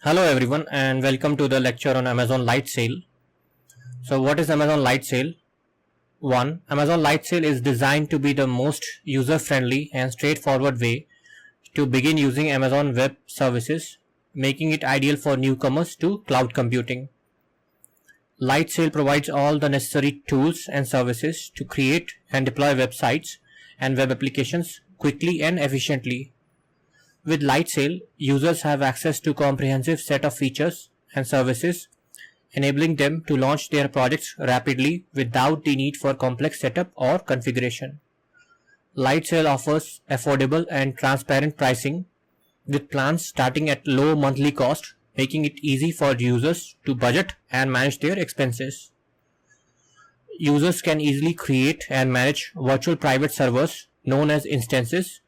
Hello everyone and welcome to the lecture on Amazon Lightsail. So what is Amazon Lightsail? 1. Amazon Lightsail is designed to be the most user-friendly and straightforward way to begin using Amazon Web Services, making it ideal for newcomers to cloud computing. Lightsail provides all the necessary tools and services to create and deploy websites and web applications quickly and efficiently. With Lightsail, users have access to a comprehensive set of features and services, enabling them to launch their projects rapidly without the need for complex setup or configuration. Lightsail offers affordable and transparent pricing, with plans starting at low monthly cost, making it easy for users to budget and manage their expenses. Users can easily create and manage virtual private servers known as instances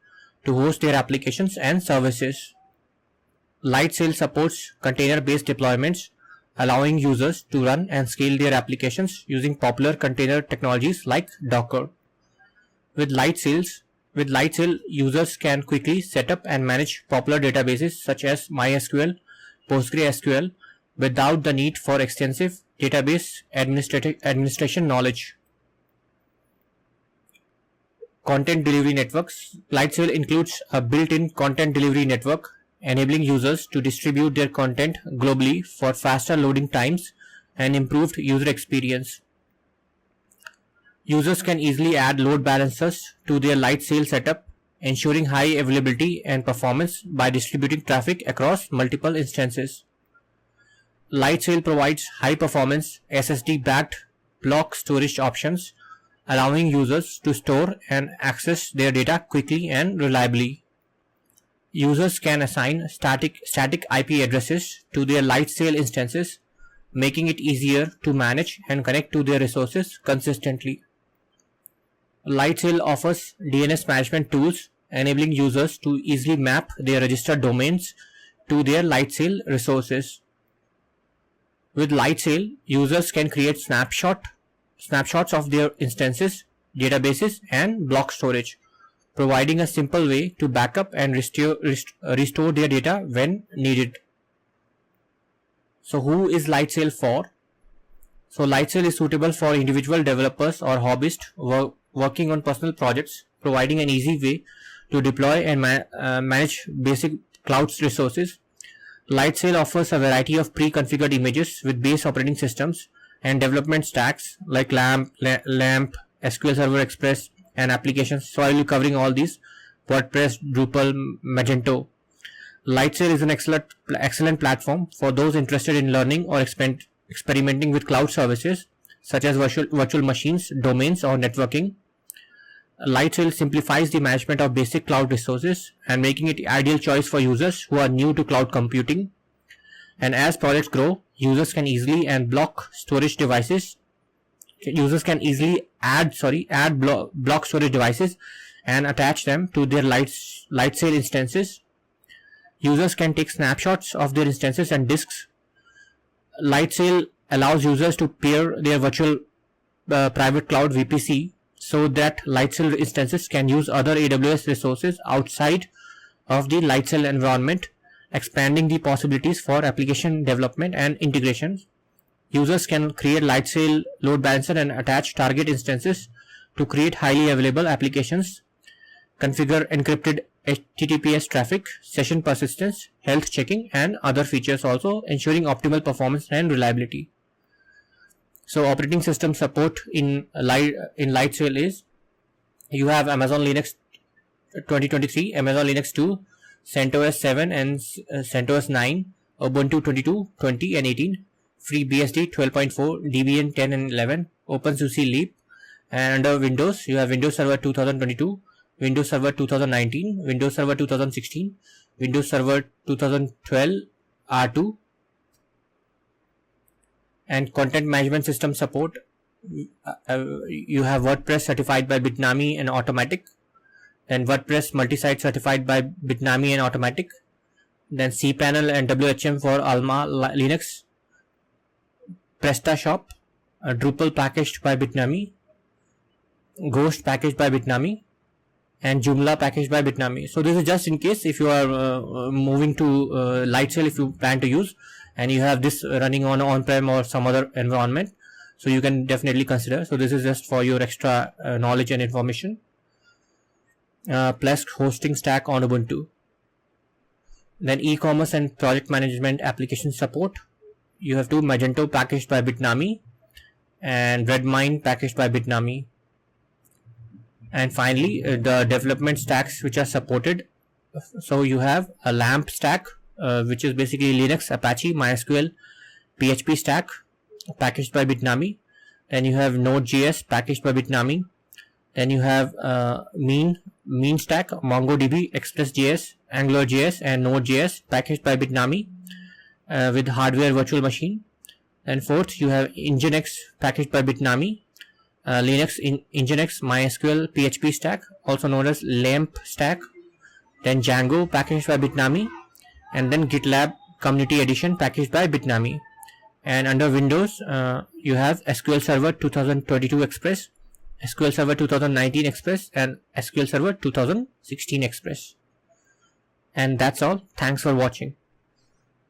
to host their applications and services. Lightsail supports container-based deployments, allowing users to run and scale their applications using popular container technologies like Docker. With Lightsail, users can quickly set up and manage popular databases such as MySQL, PostgreSQL without the need for extensive database administration knowledge. Content delivery networks. Lightsail includes a built-in content delivery network, enabling users to distribute their content globally for faster loading times and improved user experience. Users can easily add load balancers to their Lightsail setup, ensuring high availability and performance by distributing traffic across multiple instances. Lightsail provides high-performance SSD-backed block storage options, allowing users to store and access their data quickly and reliably. Users can assign static IP addresses to their Lightsail instances, making it easier to manage and connect to their resources consistently. Lightsail offers DNS management tools, enabling users to easily map their registered domains to their Lightsail resources. With Lightsail, users can create snapshots of their instances, databases, and block storage, providing a simple way to backup and restore their data when needed. So who is Lightsail for? So Lightsail is suitable for individual developers or hobbyists working on personal projects, providing an easy way to deploy and manage basic cloud resources. Lightsail offers a variety of pre-configured images with base operating systems and development stacks like LAMP, SQL Server Express, and applications. So I will be covering all these: WordPress, Drupal, Magento. Lightsail is an excellent platform for those interested in learning or experimenting with cloud services such as virtual machines, domains, or networking. Lightsail simplifies the management of basic cloud resources and making it the ideal choice for users who are new to cloud computing. And as projects grow, users can easily block storage devices. Users can easily add block storage devices and attach them to their Lightsail instances. Users can take snapshots of their instances and disks. Lightsail allows users to pair their virtual private cloud VPC so that Lightsail instances can use other AWS resources outside of the Lightsail environment, expanding the possibilities for application development and integrations. Users can create Lightsail load balancer and attach target instances to create highly available applications, configure encrypted HTTPS traffic, session persistence, health checking, and other features, also ensuring optimal performance and reliability. So operating system support in Lightsail is, you have Amazon Linux 2023, Amazon Linux 2, CentOS 7 and CentOS 9, Ubuntu 22, 20 and 18, FreeBSD 12.4, Debian 10 and 11, OpenSUSE Leap. And under Windows, you have Windows Server 2022, Windows Server 2019, Windows Server 2016, Windows Server 2012 R2, and content management system support. You have WordPress certified by Bitnami and Automatic, then WordPress multi-site certified by Bitnami and Automatic, then cPanel and WHM for Alma Linux, PrestaShop, Drupal packaged by Bitnami, Ghost packaged by Bitnami, and Joomla packaged by Bitnami. So this is just in case if you are moving to Lightsail, if you plan to use, and you have this running on-prem or some other environment, so you can definitely consider. So this is just for your extra knowledge and information. Plus hosting stack on Ubuntu. Then e-commerce and project management application support. You have Magento packaged by Bitnami and Redmine packaged by Bitnami. And finally, the development stacks which are supported. So you have a LAMP stack, which is basically Linux, Apache, MySQL, PHP stack packaged by Bitnami. Then you have Node.js packaged by Bitnami. Then you have mean stack, MongoDB, Express.js, AngularJS, and Node.js packaged by Bitnami with hardware virtual machine. And fourth, you have Nginx packaged by Bitnami. Linux Nginx, MySQL, PHP stack, also known as LAMP stack. Then Django packaged by Bitnami, and then GitLab Community Edition packaged by Bitnami. And under Windows, you have SQL Server 2022 Express, SQL Server 2019 Express, and SQL Server 2016 Express. And that's all. Thanks for watching.